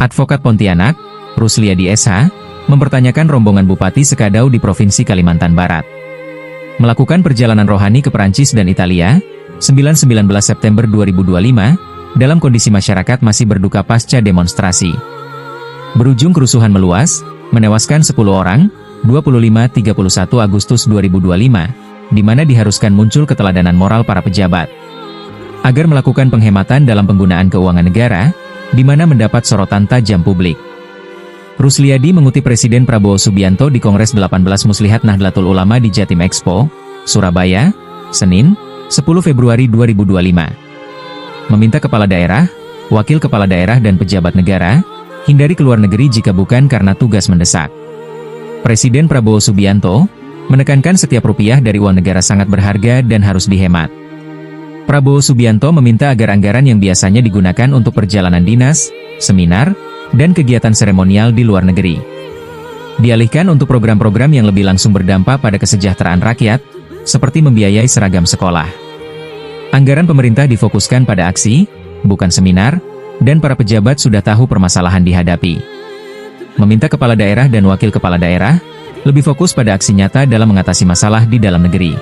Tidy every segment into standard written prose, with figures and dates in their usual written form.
Advokat Pontianak, Rusliadi SH, mempertanyakan rombongan Bupati Sekadau di Provinsi Kalimantan Barat. Melakukan perjalanan rohani ke Perancis dan Italia, 9-19 September 2025, dalam kondisi masyarakat masih berduka pasca demonstrasi. Berujung kerusuhan meluas, menewaskan 10 orang, 25-31 Agustus 2025, di mana diharuskan muncul keteladanan moral para pejabat. Agar melakukan penghematan dalam penggunaan keuangan negara, di mana mendapat sorotan tajam publik. Rusliadi mengutip Presiden Prabowo Subianto di Kongres 18 Muslihat Nahdlatul Ulama di Jatim Expo, Surabaya, Senin, 10 Februari 2025. Meminta kepala daerah, wakil kepala daerah dan pejabat negara, hindari keluar negeri jika bukan karena tugas mendesak. Presiden Prabowo Subianto menekankan setiap rupiah dari uang negara sangat berharga dan harus dihemat. Prabowo Subianto meminta agar anggaran yang biasanya digunakan untuk perjalanan dinas, seminar, dan kegiatan seremonial di luar negeri dialihkan untuk program-program yang lebih langsung berdampak pada kesejahteraan rakyat, seperti membiayai seragam sekolah. Anggaran pemerintah difokuskan pada aksi, bukan seminar, dan para pejabat sudah tahu permasalahan dihadapi. Meminta kepala daerah dan wakil kepala daerah lebih fokus pada aksi nyata dalam mengatasi masalah di dalam negeri.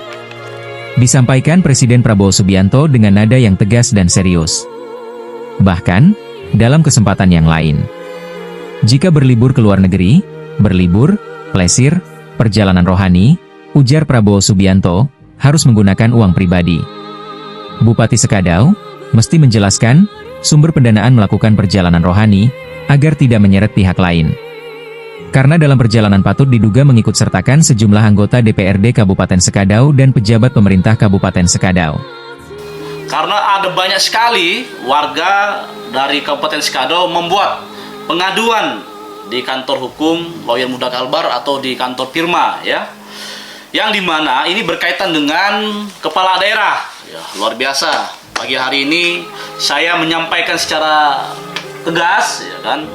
Disampaikan Presiden Prabowo Subianto dengan nada yang tegas dan serius. Bahkan, dalam kesempatan yang lain, jika berlibur ke luar negeri, berlibur, plesir, perjalanan rohani, ujar Prabowo Subianto, harus menggunakan uang pribadi. Bupati Sekadau mesti menjelaskan sumber pendanaan melakukan perjalanan rohani agar tidak menyeret pihak lain. Karena dalam perjalanan patut diduga mengikut sertakan sejumlah anggota DPRD Kabupaten Sekadau dan pejabat pemerintah Kabupaten Sekadau. Karena ada banyak sekali warga dari Kabupaten Sekadau membuat pengaduan di kantor hukum Lawyer Muda Kalbar atau di kantor Firma, ya, yang dimana ini berkaitan dengan kepala daerah. Ya, luar biasa. Pagi hari ini saya menyampaikan secara tegas, ya kan,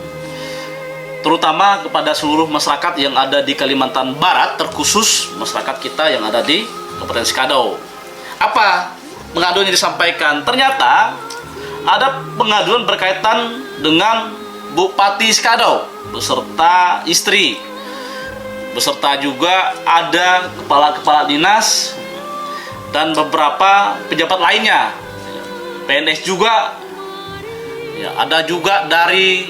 terutama kepada seluruh masyarakat yang ada di Kalimantan Barat, terkhusus masyarakat kita yang ada di Kabupaten Sekadau. Apa pengaduan yang disampaikan? Ternyata ada pengaduan berkaitan dengan Bupati Sekadau beserta istri, beserta juga ada kepala-kepala dinas dan beberapa pejabat lainnya, PNS juga, ya, ada juga dari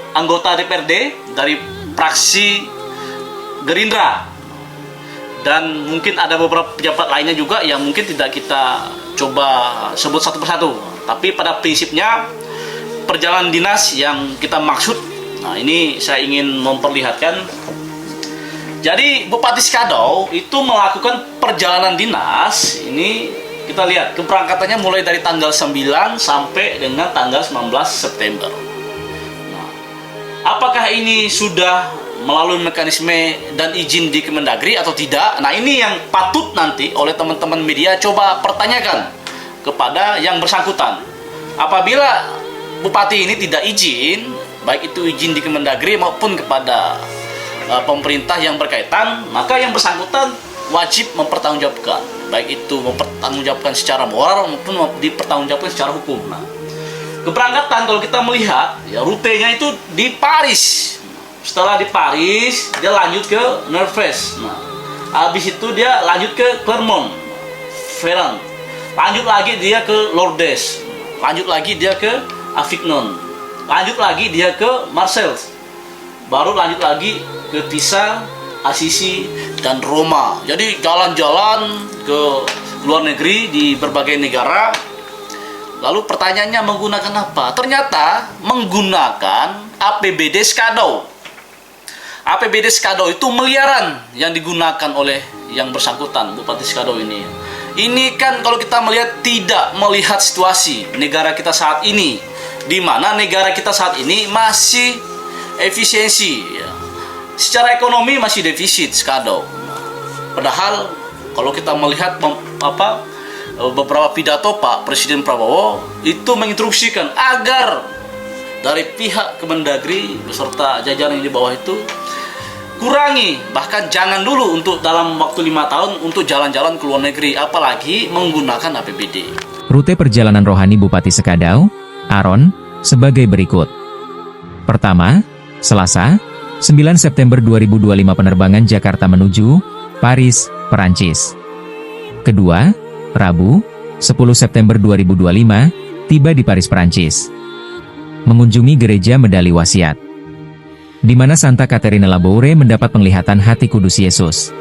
anggota DPRD dari fraksi Gerindra, dan mungkin ada beberapa pejabat lainnya juga yang mungkin tidak kita coba sebut satu persatu, tapi pada prinsipnya perjalanan dinas yang kita maksud. Nah, ini saya ingin memperlihatkan. Jadi Bupati Sekadau itu melakukan perjalanan dinas. Ini kita lihat keberangkatannya mulai dari tanggal 9 sampai dengan tanggal 19 September. Apakah ini sudah melalui mekanisme dan izin di Kemendagri atau tidak? Nah, ini yang patut nanti oleh teman-teman media coba pertanyakan kepada yang bersangkutan. Apabila Bupati ini tidak izin, baik itu izin di Kemendagri maupun kepada pemerintah yang berkaitan, maka yang bersangkutan wajib mempertanggungjawabkan, baik itu mempertanggungjawabkan secara moral maupun dipertanggungjawabkan secara hukum. Nah, keberangkatan kalau kita melihat, ya, rutenya itu di Paris. Setelah di Paris, dia lanjut ke Norvège. Nah, habis itu dia lanjut ke Clermont-Ferrand. Lanjut lagi dia ke Lourdes. Lanjut lagi dia ke Avignon. Lanjut lagi dia ke Marseille. Baru lanjut lagi ke Pisa, Assisi, dan Roma. Jadi jalan-jalan ke luar negeri di berbagai negara. Lalu pertanyaannya menggunakan apa? Ternyata menggunakan APBD Sekadau. APBD Sekadau itu miliaran yang digunakan oleh yang bersangkutan, Bupati Sekadau ini. Ini kan kalau kita melihat tidak melihat situasi negara kita saat ini, di mana negara kita saat ini masih efisiensi, ya. Secara ekonomi masih defisit Sekadau. Padahal kalau kita melihat beberapa pidato Pak Presiden Prabowo itu menginstruksikan agar dari pihak Kemendagri beserta jajaran yang di bawah itu kurangi, bahkan jangan dulu untuk dalam waktu 5 tahun untuk jalan-jalan ke luar negeri, apalagi menggunakan APBD. Rute perjalanan rohani Bupati Sekadau, Aron, sebagai berikut. Pertama, Selasa, 9 September 2025 penerbangan Jakarta menuju Paris, Perancis. Kedua, Rabu, 10 September 2025, tiba di Paris, Perancis. Mengunjungi gereja Medali Wasiat, di mana Santa Caterina Laboure mendapat penglihatan hati kudus Yesus.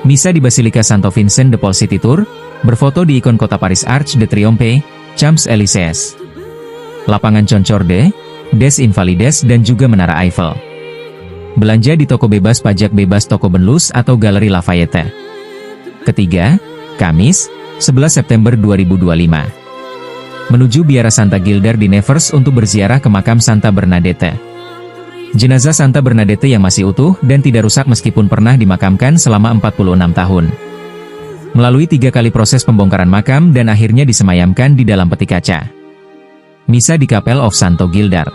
Misa di Basilika Santo Vincent de Paul City Tour, berfoto di ikon kota Paris Arc de Triomphe, Champs-Élysées, lapangan Concorde, Des Invalides dan juga Menara Eiffel. Belanja di toko bebas pajak bebas Toko Benlus atau Galeri Lafayette. Ketiga, Kamis, 11 September 2025. Menuju Biara Santa Gilder di Nevers untuk berziarah ke makam Santa Bernadette. Jenazah Santa Bernadette yang masih utuh dan tidak rusak meskipun pernah dimakamkan selama 46 tahun. Melalui 3 kali proses pembongkaran makam dan akhirnya disemayamkan di dalam peti kaca. Misa di Chapel of Santo Gildard.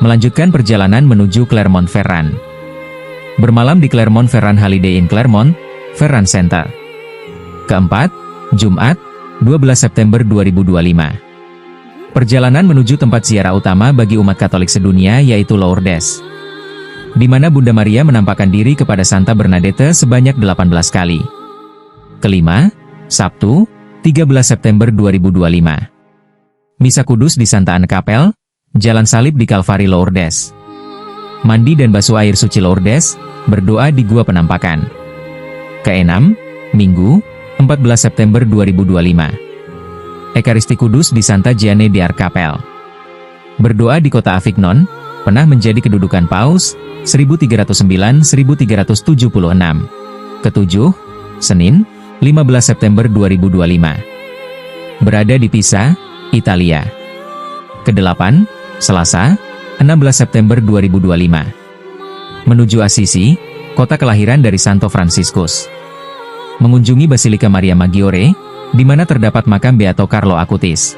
Melanjutkan perjalanan menuju Clermont-Ferrand. Bermalam di Clermont-Ferrand Holiday Inn Clermont, Ferrand Center. Keempat, Jumat, 12 September 2025. Perjalanan menuju tempat ziarah utama bagi umat Katolik sedunia yaitu Lourdes, di mana Bunda Maria menampakkan diri kepada Santa Bernadette sebanyak 18 kali. Kelima, Sabtu, 13 September 2025. Misa Kudus di Santa Anne Kapel, Jalan Salib di Kalvari Lourdes. Mandi dan basuh air suci Lourdes, berdoa di Gua Penampakan. Keenam, Minggu, 14 September 2025. Ekaristi Kudus di Santa Gianne d'Arcapel. Berdoa di kota Avignon, pernah menjadi kedudukan Paus, 1309-1376. Ketujuh, Senin, 15 September 2025. Berada di Pisa, Italia. Kedelapan, Selasa, 16 September 2025. Menuju Assisi, kota kelahiran dari Santo Fransiskus. Mengunjungi Basilika Maria Maggiore, di mana terdapat makam Beato Carlo Acutis.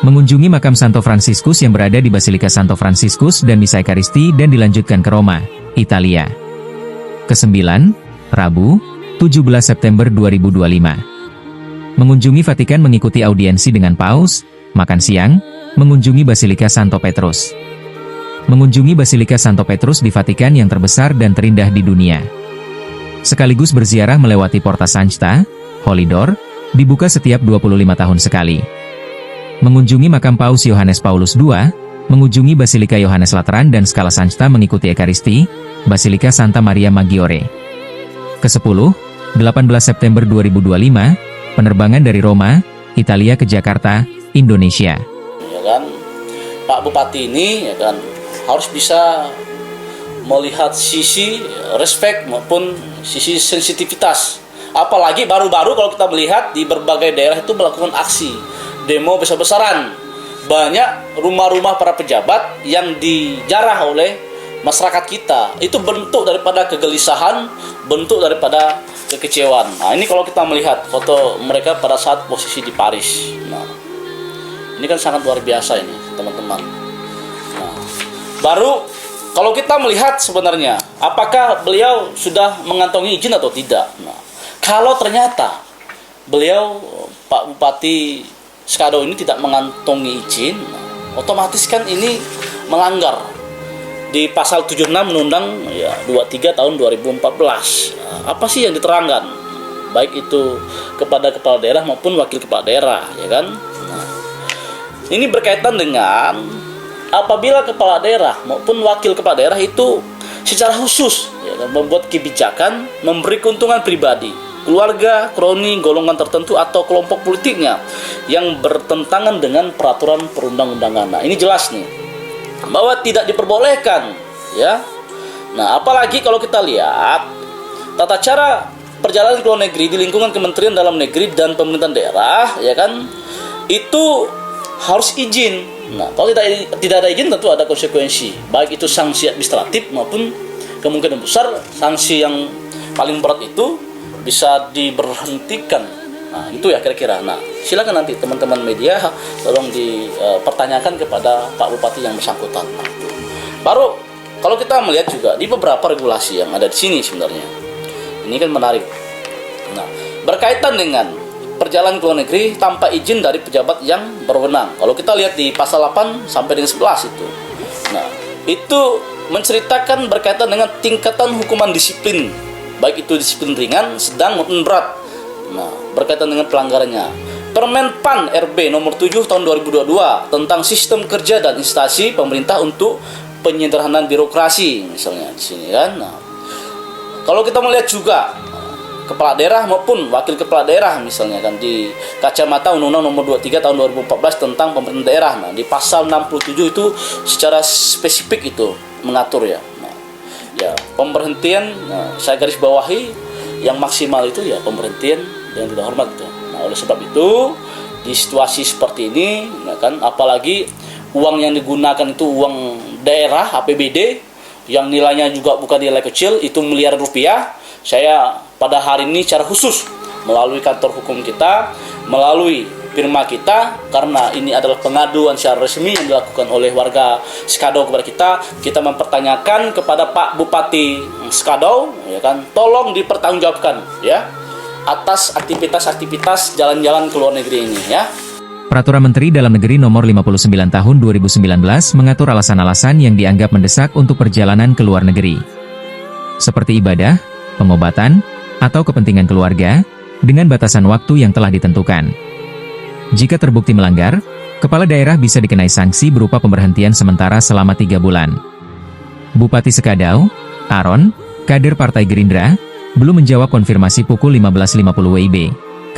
Mengunjungi makam Santo Fransiskus yang berada di Basilika Santo Fransiskus dan misa Ekaristi dan dilanjutkan ke Roma, Italia. Kesembilan, Rabu, 17 September 2025. Mengunjungi Vatikan mengikuti audiensi dengan Paus, makan siang, mengunjungi Basilika Santo Petrus. Mengunjungi Basilika Santo Petrus di Vatikan yang terbesar dan terindah di dunia. Sekaligus berziarah melewati Porta Santa, Holy Door, dibuka setiap 25 tahun sekali. Mengunjungi makam Paus Yohanes Paulus II, mengunjungi Basilika Yohanes Lateran dan Scala Santa mengikuti Ekaristi, Basilika Santa Maria Maggiore. Ke-10, 18 September 2025, penerbangan dari Roma, Italia ke Jakarta, Indonesia. Ya kan, Pak Bupati ini ya kan harus bisa melihat sisi respect maupun sisi sensitivitas. Apalagi baru-baru kalau kita melihat di berbagai daerah itu melakukan aksi demo besar-besaran. Banyak rumah-rumah para pejabat yang dijarah oleh masyarakat kita. Itu bentuk daripada kegelisahan, bentuk daripada kekecewaan. Nah, ini kalau kita melihat foto mereka pada saat posisi di Paris. Nah, ini kan sangat luar biasa ini, teman-teman. Nah, baru kalau kita melihat sebenarnya, apakah beliau sudah mengantongi izin atau tidak? Nah, kalau ternyata beliau, Pak Bupati Skado ini tidak mengantongi izin, nah, otomatis kan ini melanggar di pasal 76 Undang-Undang ya, 23 tahun 2014. Nah, apa sih yang diterangkan? Baik itu kepada kepala daerah maupun wakil kepala daerah, ya kan? Nah, ini berkaitan dengan apabila kepala daerah maupun wakil kepala daerah itu secara khusus ya, membuat kebijakan memberi keuntungan pribadi, keluarga, kroni, golongan tertentu atau kelompok politiknya yang bertentangan dengan peraturan perundang-undangan. Nah, ini jelas nih bahwa tidak diperbolehkan ya. Nah, apalagi kalau kita lihat tata cara perjalanan ke luar negeri di lingkungan Kementerian Dalam Negeri dan pemerintahan daerah ya kan, itu harus izin. Nah, kalau tidak ada izin tentu ada konsekuensi, baik itu sanksi administratif maupun kemungkinan besar sanksi yang paling berat itu bisa diberhentikan. Nah, itu ya kira-kira. Nah, silakan nanti teman-teman media tolong dipertanyakan kepada Pak Bupati yang bersangkutan. Nah, baru kalau kita melihat juga di beberapa regulasi yang ada di sini sebenarnya. Ini kan menarik. Nah, berkaitan dengan perjalanan ke luar negeri tanpa izin dari pejabat yang berwenang. Kalau kita lihat di pasal 8 sampai dengan 11 itu. Nah, itu menceritakan berkaitan dengan tingkatan hukuman disiplin, baik itu disiplin ringan, sedang maupun berat. Nah, berkaitan dengan pelanggarannya. Permen PAN RB nomor 7 tahun 2022 tentang sistem kerja dan instansi pemerintah untuk penyederhanaan birokrasi, misalnya di sini kan. Nah, kalau kita melihat juga kepala daerah maupun wakil kepala daerah, misalnya kan di kacamata Undang-Undang nomor 23 tahun 2014 tentang pemerintah daerah. Nah, di pasal 67 itu secara spesifik itu mengatur ya. Nah, ya pemberhentian, saya garis bawahi yang maksimal itu ya pemberhentian dengan tidak hormat gitu. Nah, oleh sebab itu di situasi seperti ini, ya kan, apalagi uang yang digunakan itu uang daerah APBD yang nilainya juga bukan nilai kecil, itu miliaran rupiah. Saya pada hari ini secara khusus melalui kantor hukum kita, melalui firma kita, karena ini adalah pengaduan secara resmi yang dilakukan oleh warga Skadau kepada kita mempertanyakan kepada Pak Bupati Skadau, ya kan, tolong dipertanggungjawabkan ya atas aktivitas-aktivitas jalan-jalan ke luar negeri ini ya. Peraturan Menteri Dalam Negeri Nomor 59 Tahun 2019 mengatur alasan-alasan yang dianggap mendesak untuk perjalanan ke luar negeri, seperti ibadah, pengobatan, atau kepentingan keluarga, dengan batasan waktu yang telah ditentukan. Jika terbukti melanggar, kepala daerah bisa dikenai sanksi berupa pemberhentian sementara selama 3 bulan. Bupati Sekadau, Aron, kader Partai Gerindra, belum menjawab konfirmasi pukul 15.50 WIB,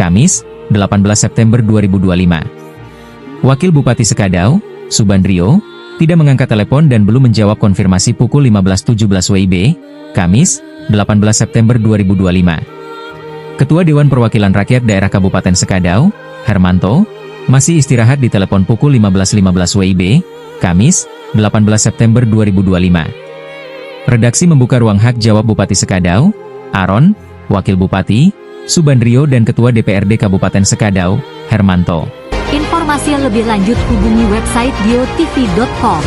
Kamis, 18 September 2025. Wakil Bupati Sekadau, Subandrio, tidak mengangkat telepon dan belum menjawab konfirmasi pukul 15.17 WIB, Kamis, 18 September 2025. Ketua Dewan Perwakilan Rakyat Daerah Kabupaten Sekadau, Hermanto, masih istirahat di telepon pukul 15.15 WIB, Kamis, 18 September 2025. Redaksi membuka ruang hak jawab Bupati Sekadau, Aron, Wakil Bupati, Subandrio dan Ketua DPRD Kabupaten Sekadau, Hermanto. Informasi lebih lanjut hubungi website biotv.com.